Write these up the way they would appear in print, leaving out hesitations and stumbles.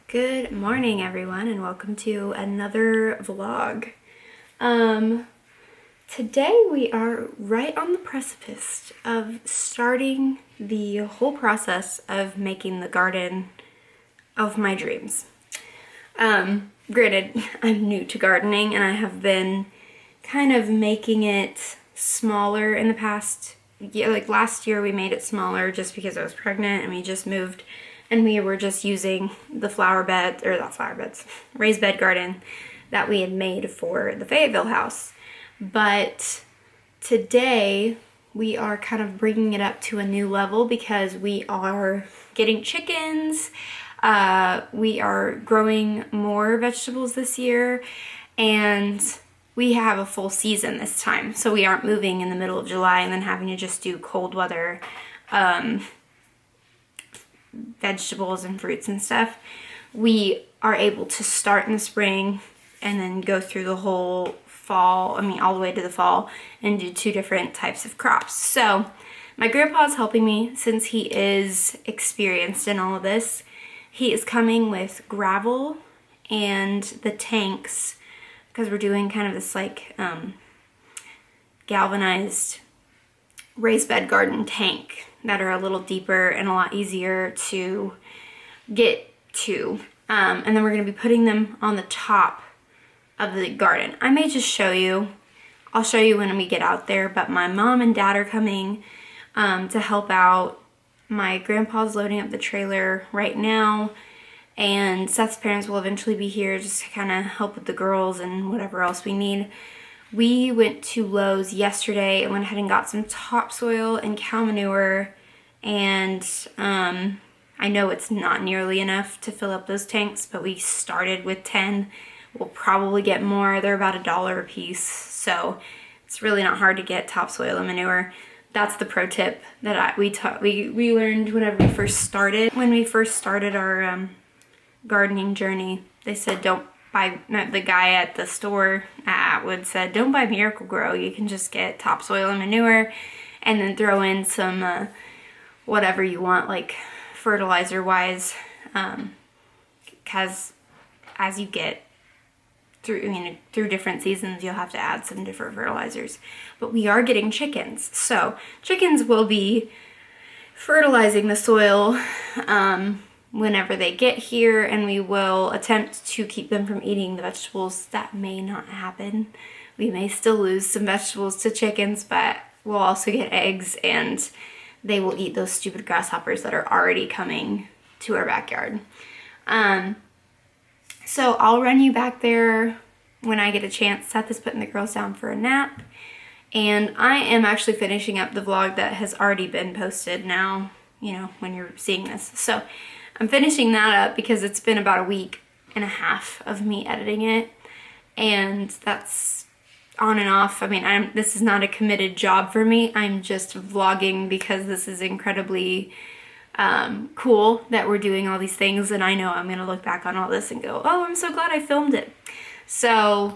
Good morning, everyone, and welcome to another vlog. Today we are right on the precipice of starting the whole process of making the garden of my dreams. Granted, I'm new to gardening and I have been kind of making it smaller in the past. Yeah, like last year we made it smaller just because I was pregnant and we just moved and we were just using the raised bed garden that we had made for the Fayetteville house. But today we are kind of bringing it up to a new level because we are getting chickens, we are growing more vegetables this year, and we have a full season this time. So we aren't moving in the middle of July and then having to just do cold weather vegetables and fruits and stuff. We are able to start in the spring and then go through the whole fall, all the way to the fall, and do two different types of crops. So my grandpa's helping me since he is experienced in all of this. He is coming with gravel and the tanks because we're doing kind of this galvanized raised bed garden tank that are a little deeper and a lot easier to get to. And then we're going to be putting them on the top of the garden. I may just show you. I'll show you when we get out there, but my mom and dad are coming to help out. My grandpa's loading up the trailer right now, and Seth's parents will eventually be here just to kind of help with the girls and whatever else we need. We went to Lowe's yesterday and went ahead and got some topsoil and cow manure, and I know it's not nearly enough to fill up those tanks, but we started with 10. We'll probably get more. They're about $1 a piece, so it's really not hard to get topsoil and manure. That's the pro tip that we learned whenever we first started. When we first started our gardening journey, they said the guy at the store at Atwood said, don't buy Miracle-Gro. You can just get topsoil and manure and then throw in some whatever you want, like fertilizer-wise, because as you get through different seasons, you'll have to add some different fertilizers. But we are getting chickens, so chickens will be fertilizing the soil whenever they get here, and we will attempt to keep them from eating the vegetables. That may not happen. We may still lose some vegetables to chickens, but we'll also get eggs, and they will eat those stupid grasshoppers that are already coming to our backyard. So I'll run you back there when I get a chance. Seth is putting the girls down for a nap, and I am actually finishing up the vlog that has already been posted now, when you're seeing this. So I'm finishing that up because it's been about a week and a half of me editing it, and that's on and off. This is not a committed job for me. I'm just vlogging because this is incredibly cool that we're doing all these things, and I know I'm gonna look back on all this and go, oh, I'm so glad I filmed it. So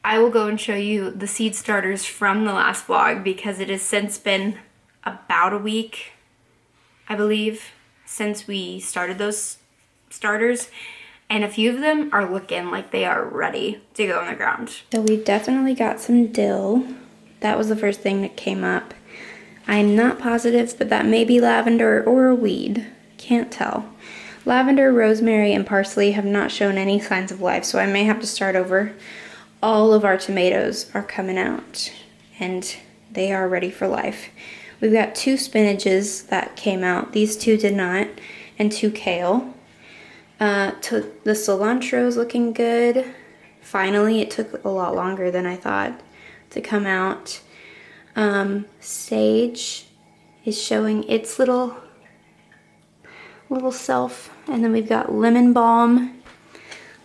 I will go and show you the seed starters from the last vlog because it has since been about a week, I believe, since we started those starters, and a few of them are looking like they are ready to go in the ground. So we've definitely got some dill. That was the first thing that came up. I'm not positive, but that may be lavender or a weed. Can't tell. Lavender, rosemary, and parsley have not shown any signs of life, so I may have to start over. All of our tomatoes are coming out, and they are ready for life. We've got 2 spinaches that came out. These 2 did not, and 2 kale. The cilantro is looking good. Finally, it took a lot longer than I thought to come out. Sage is showing its little self, and then we've got lemon balm,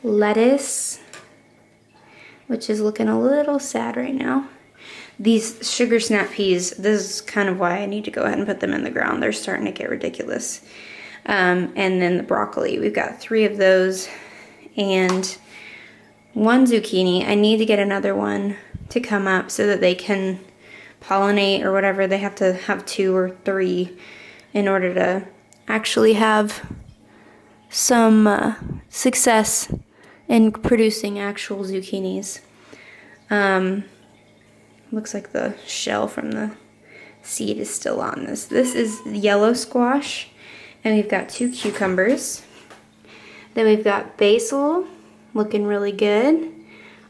lettuce, which is looking a little sad right now. These sugar snap peas, this is kind of why I need to go ahead and put them in the ground. They're starting to get ridiculous. And then the broccoli, we've got 3 of those, and 1 zucchini. I need to get another one to come up so that they can pollinate or whatever. They have to have 2 or 3 in order to actually have some success in producing actual zucchinis. Looks like the shell from the seed is still on this. This is yellow squash, and we've got 2 cucumbers. Then we've got basil, looking really good,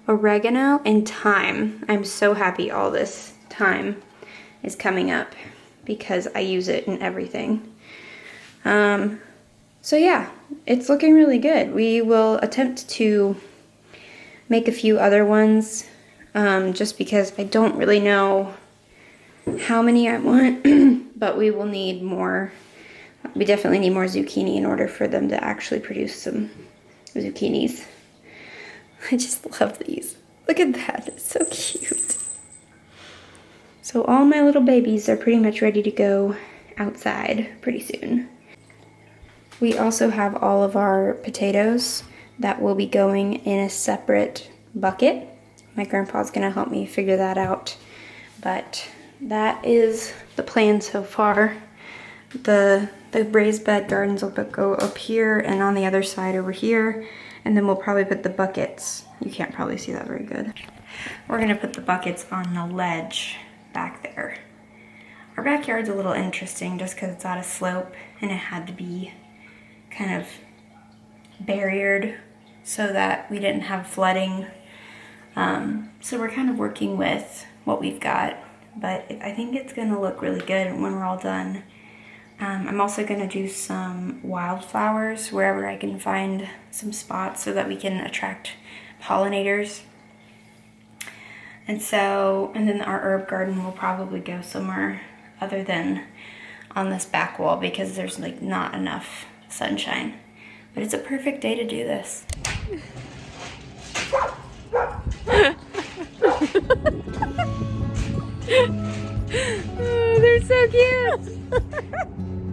oregano, and thyme. I'm so happy all this thyme is coming up because I use it in everything. So yeah, it's looking really good. We will attempt to make a few other ones, just because I don't really know how many I want, but we will need more. We definitely need more zucchini in order for them to actually produce some zucchinis. I just love these. Look at that, it's so cute. So all my little babies are pretty much ready to go outside pretty soon. We also have all of our potatoes that will be going in a separate bucket. My grandpa's gonna help me figure that out, but that is the plan so far. The raised bed gardens will go up here and on the other side over here, and then we'll probably put the buckets. You can't probably see that very good. We're gonna put the buckets on the ledge back there. Our backyard's a little interesting just because it's on a slope and it had to be kind of barriered so that we didn't have flooding. So we're kind of working with what we've got, but I think it's gonna look really good when we're all done. I'm also gonna do some wildflowers wherever I can find some spots so that we can attract pollinators. And then our herb garden will probably go somewhere other than on this back wall because there's like not enough sunshine. But it's a perfect day to do this. Oh, they're so cute.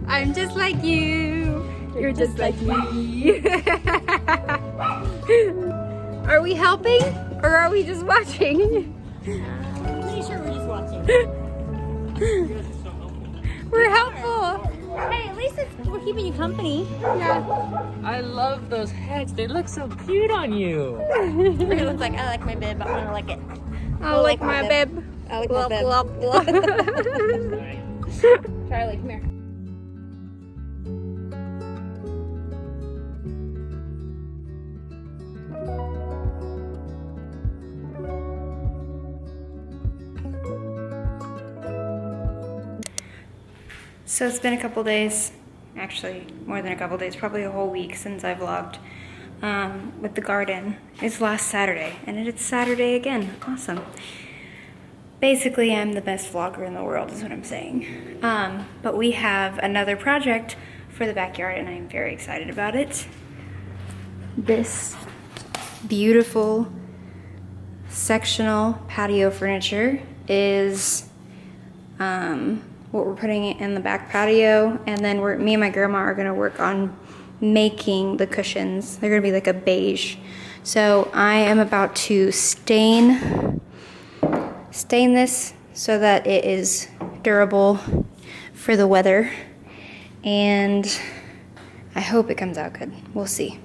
I'm just like you. You're just like me. Are we helping or are we just watching? I'm pretty sure we're just watching. We're helpful. Hey, at least we're keeping you company. Yeah. I love those hats. They look so cute on you. It looks like I like my bib. I'm gonna like it. I like my bib. I like my bib. Charlie, come here. So it's been a couple days, actually more than a couple days, probably a whole week since I vlogged with the garden. It's last Saturday, and it's Saturday again. Awesome. Basically, I'm the best vlogger in the world is what I'm saying. But we have another project for the backyard, and I'm very excited about it. This beautiful sectional patio furniture is what we're putting in the back patio, and then me and my grandma are gonna work on making the cushions. They're gonna be like a beige. So I am about to stain this so that it is durable for the weather, and I hope it comes out good. We'll see.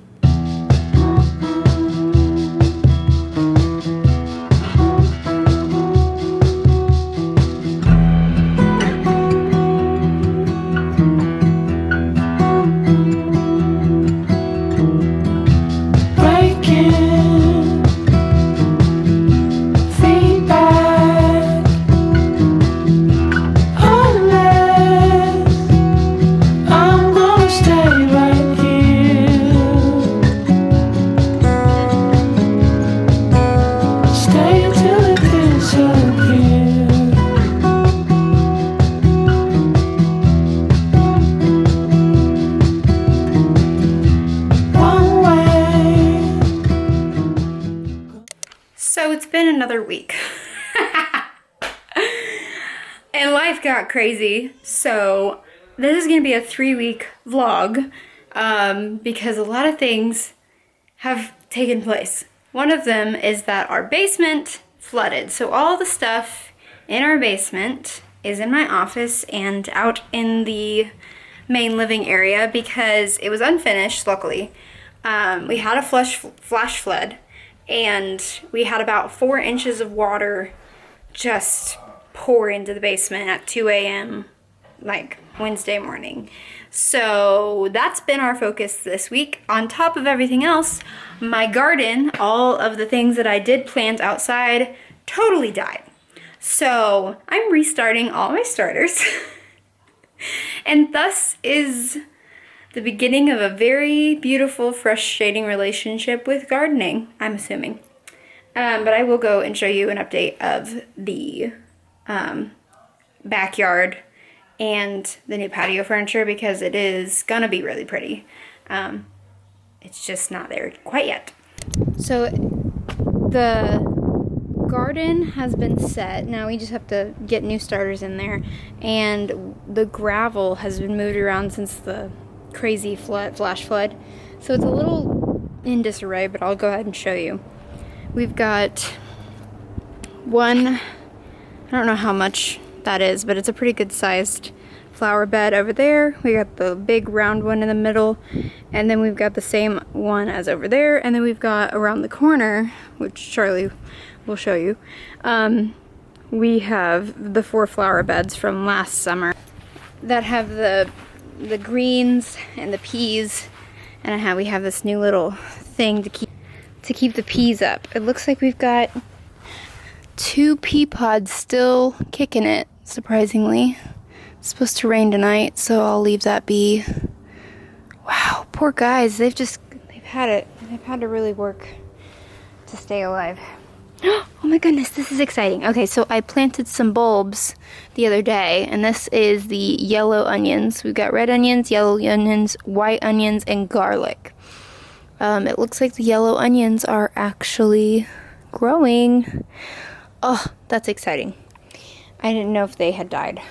So it's been another week. And life got crazy. So this is gonna be a 3-week vlog because a lot of things have taken place. One of them is that our basement flooded. So all the stuff in our basement is in my office and out in the main living area because it was unfinished, luckily. We had a flash flood, and we had about 4 inches of water just pour into the basement at 2 a.m. like Wednesday morning. So that's been our focus this week. On top of everything else, my garden, all of the things that I did plant outside, totally died. So I'm restarting all my starters. And thus is the beginning of a very beautiful, frustrating relationship with gardening, I'm assuming. But I will go and show you an update of the backyard and the new patio furniture because it is gonna be really pretty. It's just not there quite yet. So the garden has been set. Now we just have to get new starters in there, and the gravel has been moved around since the crazy flash flood. So it's a little in disarray, but I'll go ahead and show you. We've got one, I don't know how much that is, but it's a pretty good sized flower bed over there. We got the big round one in the middle, and then we've got the same one as over there, and then we've got around the corner, which Charlie will show you, we have the 4 flower beds from last summer that have the greens and the peas, and we have this new little thing to keep the peas up. It looks like we've got 2 pea pods still kicking it, surprisingly. It's supposed to rain tonight, so I'll leave that be. Wow, poor guys, they've had to really work to stay alive. Oh my goodness, this is exciting. Okay, so I planted some bulbs the other day, and this is the yellow onions. We've got red onions, yellow onions, white onions, and garlic. It looks like the yellow onions are actually growing. Oh, that's exciting. I didn't know if they had died.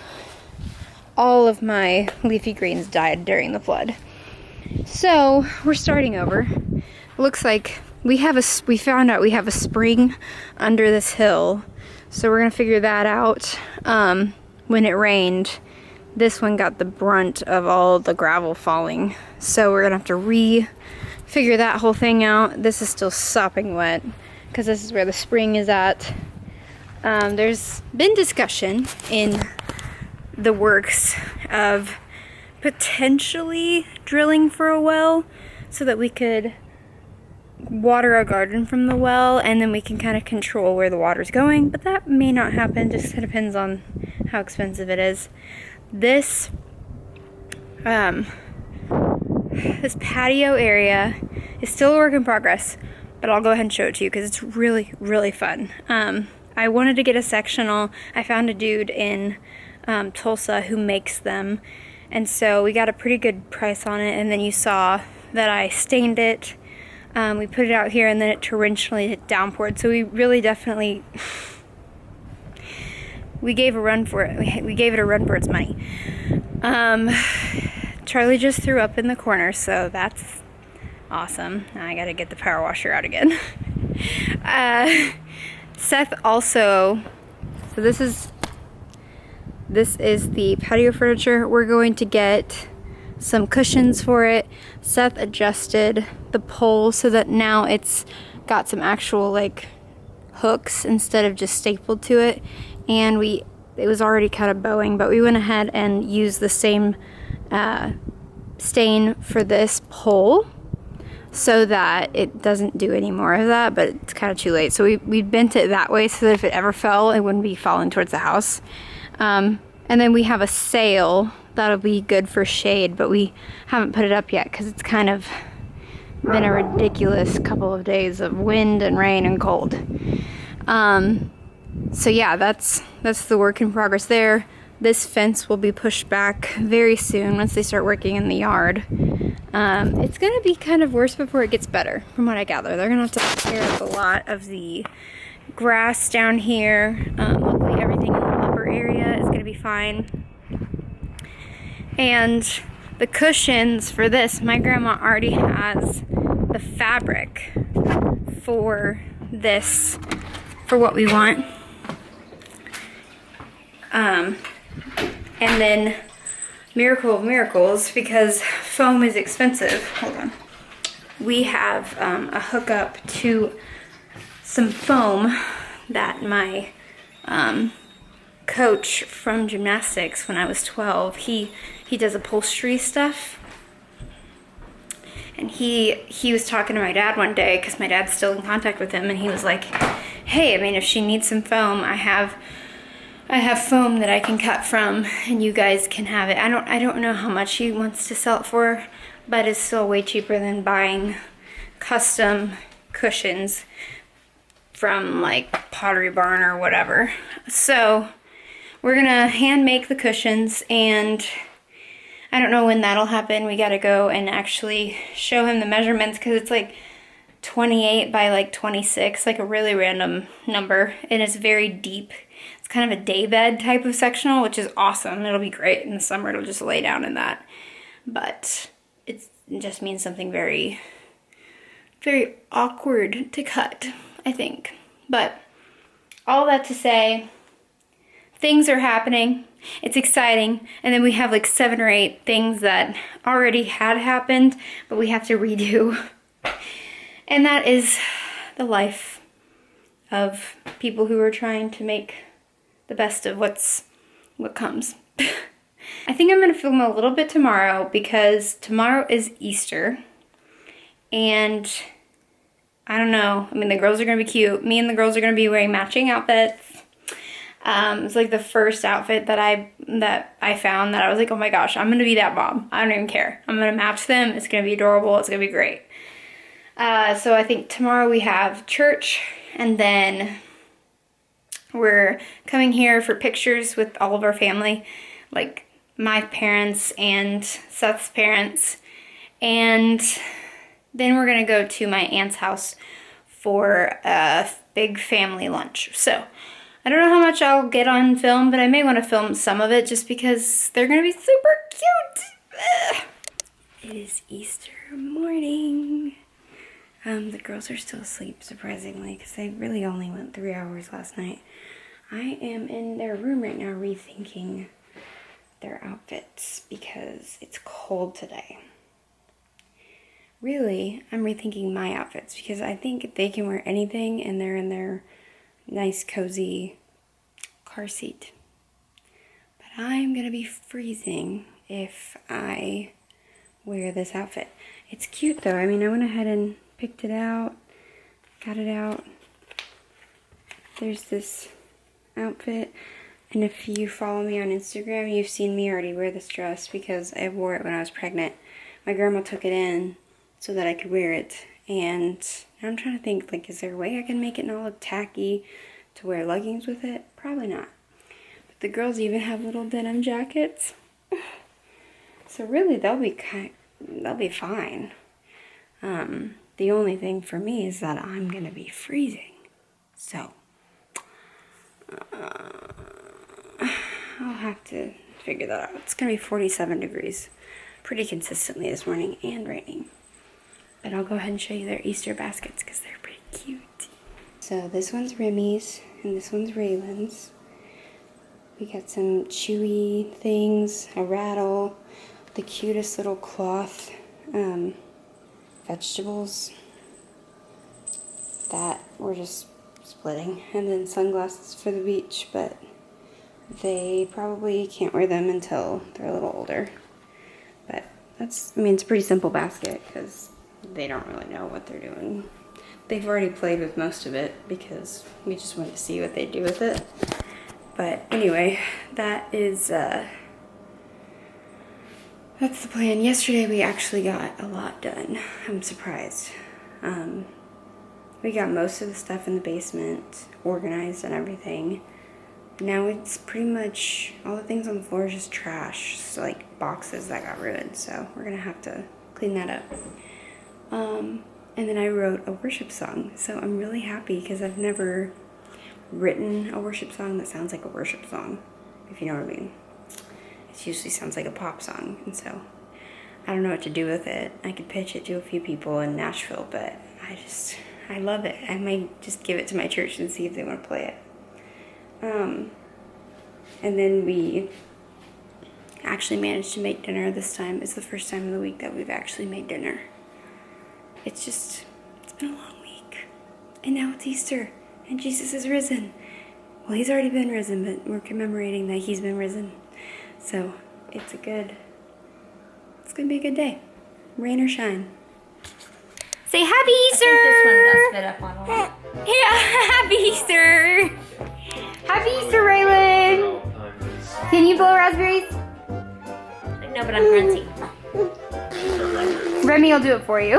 All of my leafy greens died during the flood. So, we're starting over. Looks like we found out we have a spring under this hill, so we're gonna figure that out. When it rained, this one got the brunt of all the gravel falling, so we're gonna have to figure that whole thing out. This is still sopping wet because this is where the spring is at. There's been discussion in the works of potentially drilling for a well so that we could water our garden from the well, and then we can kind of control where the water's going, but that may not happen. Just depends on how expensive it is. This this patio area is still a work in progress, but I'll go ahead and show it to you because it's really, really fun. I wanted to get a sectional. I found a dude in Tulsa who makes them, and so we got a pretty good price on it, and then you saw that I stained it. We put it out here, and then it torrentially downpoured, so we really definitely we gave a run for it. We gave it a run for its money. Charlie just threw up in the corner, so that's awesome. Now I gotta get the power washer out again. Seth also, so this is the patio furniture. We're going to get some cushions for it. Seth adjusted the pole so that now it's got some actual like hooks instead of just stapled to it, and it was already kind of bowing, but we went ahead and used the same stain for this pole so that it doesn't do any more of that, but it's kind of too late. So we bent it that way so that if it ever fell, it wouldn't be falling towards the house. And then we have a sail that'll be good for shade, but we haven't put it up yet because it's kind of been a ridiculous couple of days of wind and rain and cold. So yeah, that's the work in progress there. This fence will be pushed back very soon once they start working in the yard. It's gonna be kind of worse before it gets better, from what I gather. They're gonna have to clear up a lot of the grass down here. Luckily everything in the upper area is gonna be fine. And the cushions for this, my grandma already has the fabric for this, for what we want. And then miracle of miracles, because foam is expensive. Hold on. We have a hookup to some foam that my coach from gymnastics when I was 12, he does upholstery stuff. And he was talking to my dad one day, because my dad's still in contact with him, and he was like, hey, I mean, if she needs some foam, I have foam that I can cut from, and you guys can have it. I don't know how much he wants to sell it for, but it's still way cheaper than buying custom cushions from like Pottery Barn or whatever. So we're gonna hand make the cushions, and I don't know when that'll happen. We gotta go and actually show him the measurements, because it's like 28 by like 26, like a really random number, and it's very deep. It's kind of a daybed type of sectional, which is awesome. It'll be great in the summer. It'll just lay down in that. But it just means something very, very awkward to cut, I think. But all that to say, things are happening. It's exciting. And then we have like 7 or 8 things that already had happened, but we have to redo. And that is the life of people who are trying to make the best of what comes. I think I'm going to film a little bit tomorrow, because tomorrow is Easter. And I don't know. I mean, the girls are going to be cute. Me and the girls are going to be wearing matching outfits. It's like the first outfit that I found that I was like, oh my gosh, I'm going to be that mom. I don't even care. I'm going to match them. It's going to be adorable. It's going to be great. So I think tomorrow we have church, and then we're coming here for pictures with all of our family, like my parents and Seth's parents, and then we're gonna go to my aunt's house for a big family lunch. So I don't know how much I'll get on film, but I may want to film some of it just because they're gonna be super cute. Ugh. It is Easter morning. The girls are still asleep, surprisingly, because they really only went 3 hours last night. I am in their room right now rethinking their outfits because it's cold today. Really, I'm rethinking my outfits because I think they can wear anything and they're in their nice, cozy car seat. But I'm gonna be freezing if I wear this outfit. It's cute though. I mean, I went ahead and picked it out, got it out. There's this outfit, and if you follow me on Instagram, you've seen me already wear this dress because I wore it when I was pregnant. My grandma took it in so that I could wear it, and I'm trying to think, like, is there a way I can make it not look tacky to wear leggings with it? Probably not. But the girls even have little denim jackets, so really they'll be fine. The only thing for me is that I'm gonna be freezing, so I'll have to figure that out. It's gonna be 47 degrees pretty consistently this morning and raining. But I'll go ahead and show you their Easter baskets because they're pretty cute. So this one's Remy's and this one's Raylan's. We got some chewy things, a rattle, the cutest little cloth vegetables that we're just splitting, and then sunglasses for the beach, but they probably can't wear them until they're a little older. But that's, I mean, it's a pretty simple basket because they don't really know what they're doing. They've already played with most of it because we just wanted to see what they do with it. But anyway, that is that's the plan. Yesterday we actually got a lot done. I'm surprised. We got most of the stuff in the basement organized and everything. Now it's pretty much all the things on the floor is just trash. So like boxes that got ruined. So we're gonna have to clean that up. And then I wrote a worship song. So I'm really happy because I've never written a worship song that sounds like a worship song, if you know what I mean. It usually sounds like a pop song, and so I don't know what to do with it. I could pitch it to a few people in Nashville, but I love it. I might just give it to my church and see if they want to play it. And then we actually managed to make dinner this time. It's the first time in the week that we've actually made dinner. It's been a long week. And now it's Easter, and Jesus is risen. Well, he's already been risen, but we're commemorating that he's been risen. So it's gonna be a good day. Rain or shine. Say happy Easter! This one does fit up on a lot. Yeah, happy Easter! Happy Easter, Raylan! Can you blow raspberries? No, but I'm grunting. Remy will do it for you.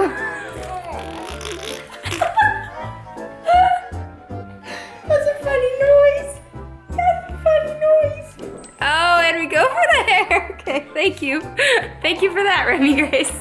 That's a funny noise. That's a funny noise. Oh, and we go for the hair. Okay, thank you. Thank you for that, Remy Grace.